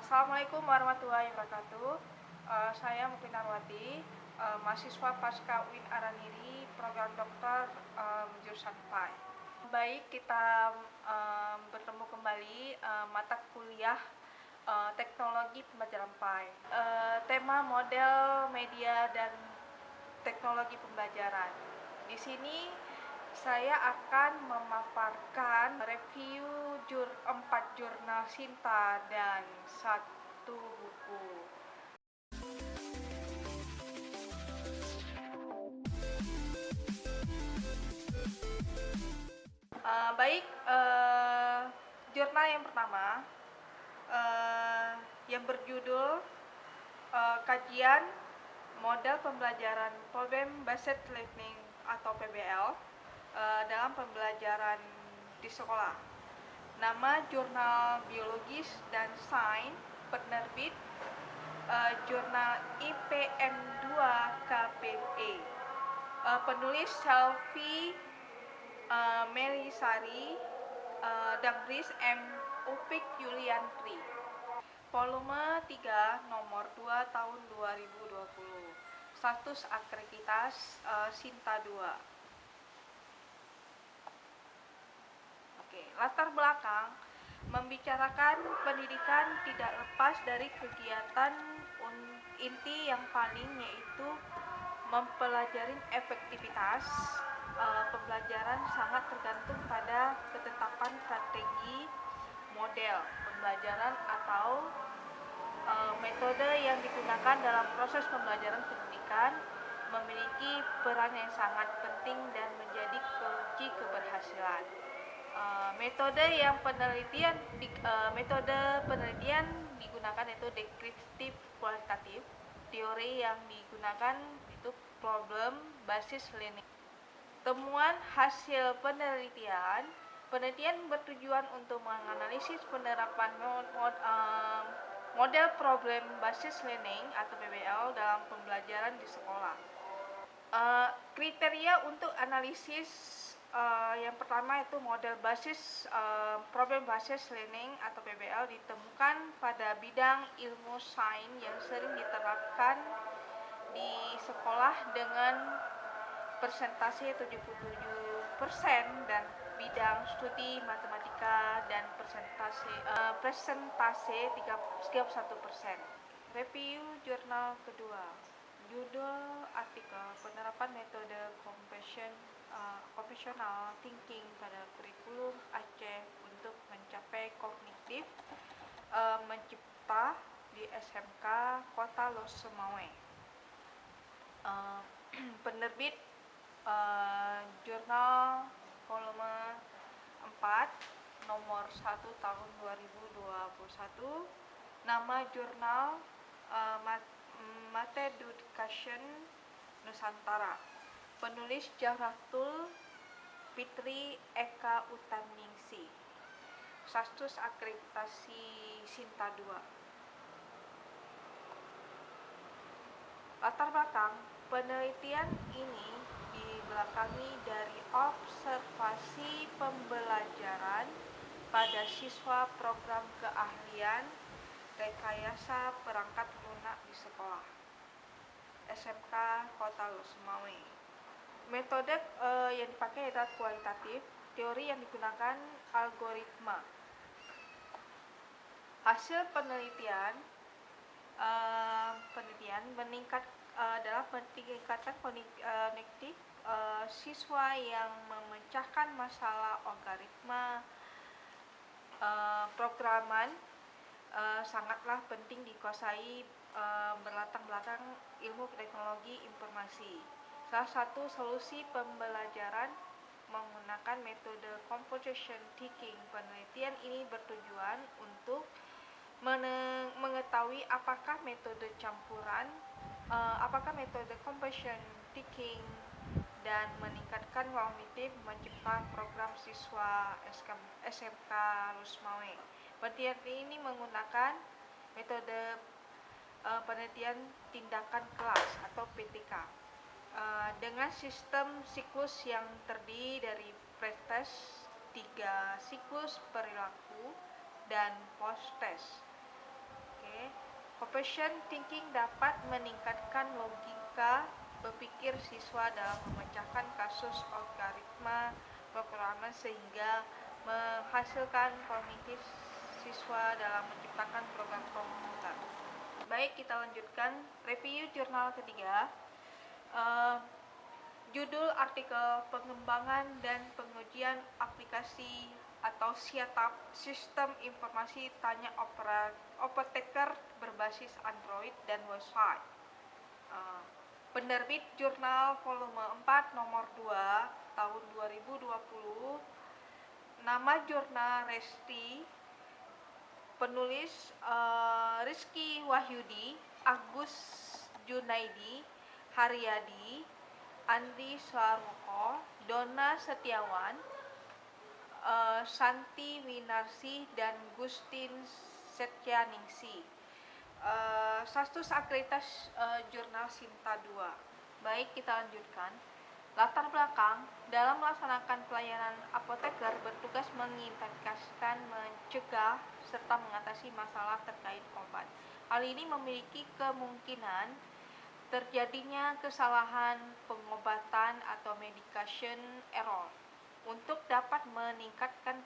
Assalamualaikum warahmatullahi wabarakatuh. Saya Mupin Narwati, mahasiswa Pasca UIN Araniri, program dokter jurusan PAI. Baik, kita bertemu kembali mata kuliah teknologi pembelajaran PAI. Tema model media dan teknologi pembelajaran. Di sini saya akan memaparkan review 4 jurnal Sinta dan 1 buku. Baik, jurnal yang pertama yang berjudul kajian model pembelajaran Problem Based Learning atau PBL dalam pembelajaran di sekolah. Nama jurnal biologis dan sains, penerbit jurnal IPM 2 KPE. Penulis Selvi Melisari, Dambris M. Upik Yuliantri. Volume 3 nomor 2 tahun 2020. Status akreditas Sinta 2. Latar belakang membicarakan pendidikan tidak lepas dari kegiatan inti yang paling, yaitu mempelajari efektivitas pembelajaran sangat tergantung pada ketetapan strategi model pembelajaran atau metode yang digunakan dalam proses pembelajaran pendidikan memiliki peran yang sangat penting dan menjadi kunci keberhasilan. Metode penelitian digunakan yaitu deskriptif kualitatif. Teori yang digunakan itu problem basis learning. Temuan hasil penelitian bertujuan untuk menganalisis penerapan model problem basis learning atau PBL dalam pembelajaran di sekolah. Kriteria untuk analisis yang pertama itu model basis problem basis learning atau PBL ditemukan pada bidang ilmu sains yang sering diterapkan di sekolah dengan persentase 77% dan bidang studi matematika dan persentase 31%. Review jurnal kedua. Judul artikel penerapan metode conventional thinking pada kurikulum Aceh untuk mencapai kognitif mencipta di SMK Kota Losemawe. Penerbit jurnal volume 4 nomor 1 tahun 2021. Nama jurnal Mate Education Nusantara. Penulis Jahratul Fitri Eka Utaningsi. Status akreditasi Sinta 2. Latar belakang penelitian ini dibelakangi dari observasi pembelajaran pada siswa program keahlian rekayasa perangkat lunak di sekolah SMK Kota Losemawe. Metode yang dipakai adalah kualitatif. Teori yang digunakan algoritma. Hasil penelitian adalah meningkatkan kognitif siswa yang memecahkan masalah algoritma programan sangatlah penting dikuasai berlatar belakang ilmu teknologi informasi. Salah satu solusi pembelajaran menggunakan metode computation thinking. Penelitian ini bertujuan untuk mengetahui apakah metode campuran, apakah metode computation thinking dan meningkatkan kognitif mencipta program siswa SMK Losemawe. Penelitian ini menggunakan metode penelitian tindakan kelas atau PTK dengan sistem siklus yang terdiri dari pretest, 3 siklus perilaku, dan post-test. Compassion thinking dapat meningkatkan logika berpikir siswa dalam memecahkan kasus algoritma programan sehingga menghasilkan kognitif siswa dalam menciptakan program komputer. Baik, kita lanjutkan review jurnal ketiga. Judul artikel pengembangan dan pengujian aplikasi atau SIATAP, Sistem Informasi Tanya Apoteker berbasis Android dan website. Penerbit Jurnal Volume 4 Nomor 2 tahun 2020. Nama jurnal Resti. Penulis Rizky Wahyudi, Agus Junaidi, Haryadi, Andri Swarmoko, Donna Setiawan, Santi Winarsi, dan Gustin Setyaningsi. Status akreditas jurnal Sinta 2. Baik, kita lanjutkan. Latar belakang dalam melaksanakan pelayanan apoteker bertugas mengidentifikasikan, mencegah, serta mengatasi masalah terkait obat. Hal ini memiliki kemungkinan terjadinya kesalahan pengobatan atau medication error. Untuk dapat meningkatkan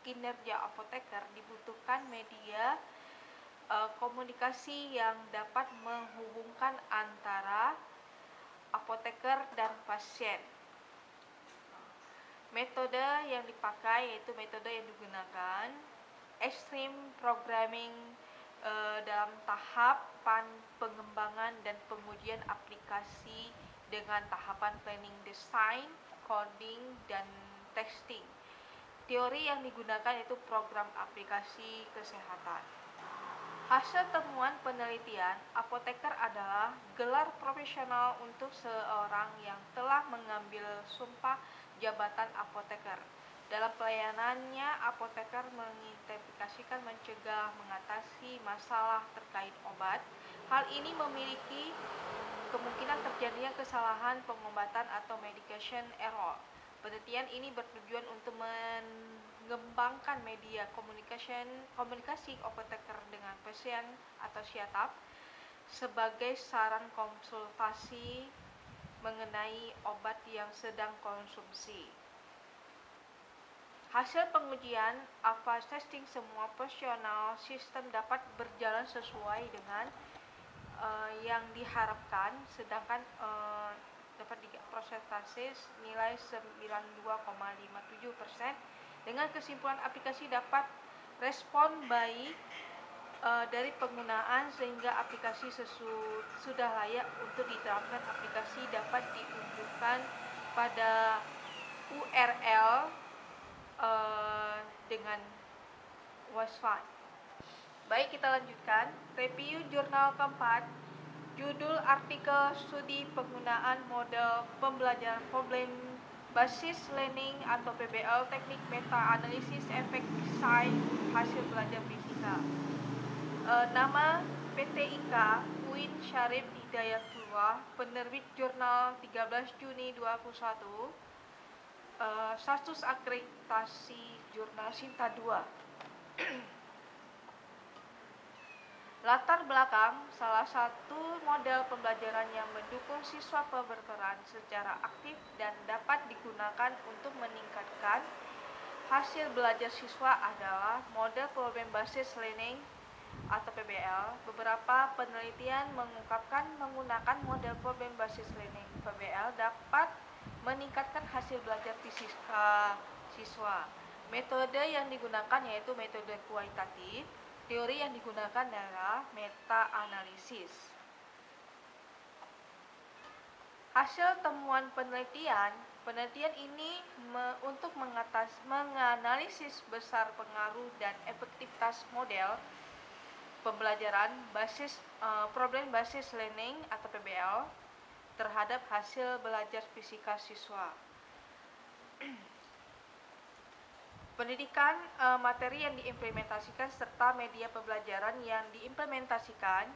kinerja apoteker dibutuhkan media komunikasi yang dapat menghubungkan antara apoteker dan pasien. Metode yang dipakai yaitu metode yang digunakan extreme programming dalam tahapan pengembangan dan pengujian aplikasi dengan tahapan planning, design, coding, dan testing. Teori yang digunakan yaitu program aplikasi kesehatan. Hasil temuan penelitian, apoteker adalah gelar profesional untuk seorang yang telah mengambil sumpah jabatan apoteker. Dalam pelayanannya, apoteker mengidentifikasikan, mencegah, mengatasi masalah terkait obat. Hal ini memiliki kemungkinan terjadinya kesalahan pengobatan atau medication error. Penelitian ini bertujuan untuk mengembangkan media komunikasi apoteker dengan pasien atau SIATAP sebagai saran konsultasi mengenai obat yang sedang konsumsi. Hasil pengujian alpha testing semua personal sistem dapat berjalan sesuai dengan yang diharapkan, sedangkan dapat diprosentase nilai 92,57%. Dengan kesimpulan aplikasi dapat respon baik dari penggunaan sehingga aplikasi sudah layak untuk diterapkan. Aplikasi dapat diunjukkan pada URL dengan website. Baik, kita lanjutkan. Review jurnal keempat. Judul artikel studi penggunaan model pembelajaran problem basis learning atau PBL, teknik meta analisis efek desain hasil belajar fisika. Nama PT IKA Uin Syarif Hidayatullah, penerbit jurnal 13 Juni 2021. Status akreditasi jurnal Sinta 2. Latar belakang, salah satu model pembelajaran yang mendukung siswa berperan secara aktif dan dapat digunakan untuk meningkatkan hasil belajar siswa adalah model problem basis learning atau PBL. Beberapa penelitian mengungkapkan menggunakan model problem basis learning PBL dapat meningkatkan hasil belajar fisika siswa. Metode yang digunakan yaitu metode kualitatif. Teori yang digunakan adalah meta-analisis. Hasil temuan penelitian ini untuk menganalisis besar pengaruh dan efektivitas model pembelajaran basis problem basis learning atau PBL terhadap hasil belajar fisika siswa. Pendidikan, materi yang diimplementasikan serta media pembelajaran yang diimplementasikan.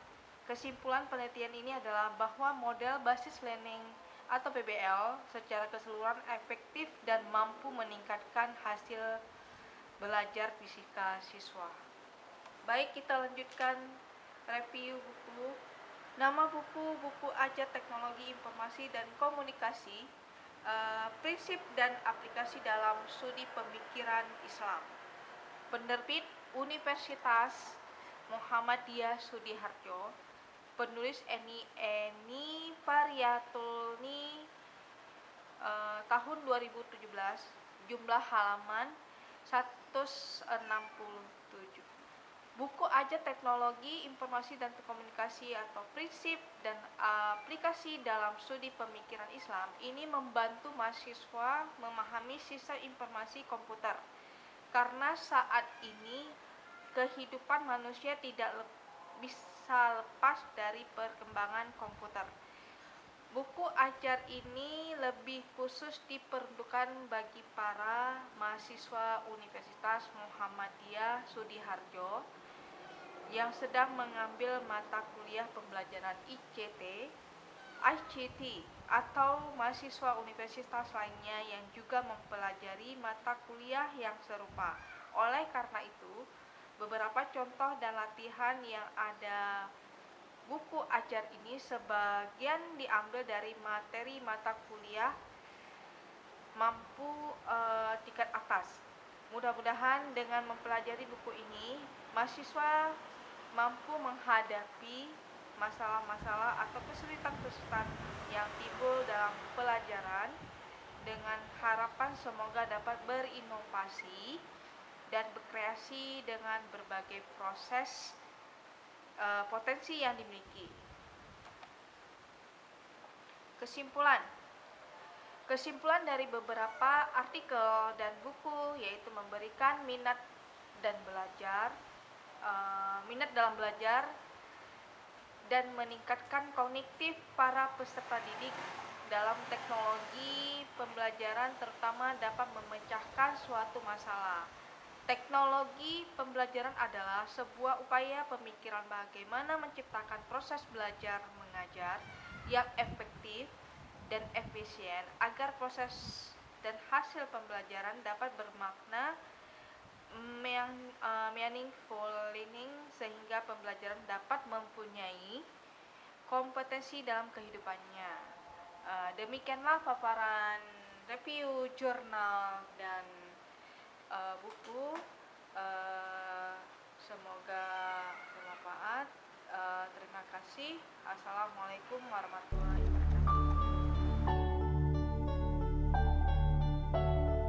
Kesimpulan penelitian ini adalah bahwa model basis learning atau PBL secara keseluruhan efektif dan mampu meningkatkan hasil belajar fisika siswa. Baik, kita lanjutkan review buku. Nama buku, buku Ajar Teknologi Informasi dan Komunikasi, Prinsip dan Aplikasi dalam Studi Pemikiran Islam. Penerbit Universitas Muhammadiyah Sudiharjo. Penulis Eni Variatulni, tahun 2017. Jumlah halaman 167. Buku Ajar Teknologi Informasi dan Komunikasi atau Prinsip dan Aplikasi dalam Studi Pemikiran Islam ini membantu mahasiswa memahami sistem informasi komputer, karena saat ini kehidupan manusia tidak bisa lepas dari perkembangan komputer. Buku ajar ini lebih khusus diperuntukkan bagi para mahasiswa Universitas Muhammadiyah Sudiharjo yang sedang mengambil mata kuliah pembelajaran ICT, atau mahasiswa universitas lainnya yang juga mempelajari mata kuliah yang serupa. Oleh karena itu, beberapa contoh dan latihan yang ada buku ajar ini sebagian diambil dari materi mata kuliah mampu tingkat atas. Mudah-mudahan dengan mempelajari buku ini, mahasiswa mampu menghadapi masalah-masalah atau kesulitan-kesulitan yang timbul dalam pelajaran, dengan harapan semoga dapat berinovasi dan berkreasi dengan berbagai proses potensi yang dimiliki. Kesimpulan dari beberapa artikel dan buku yaitu memberikan minat dalam belajar dan meningkatkan kognitif para peserta didik dalam teknologi pembelajaran, terutama dapat memecahkan suatu masalah. Teknologi pembelajaran adalah sebuah upaya pemikiran bagaimana menciptakan proses belajar mengajar yang efektif dan efisien agar proses dan hasil pembelajaran dapat bermakna, meaningful learning, sehingga pembelajaran dapat mempunyai kompetensi dalam kehidupannya. Demikianlah paparan review jurnal dan buku. Semoga bermanfaat. Terima kasih. Assalamualaikum warahmatullahi wabarakatuh.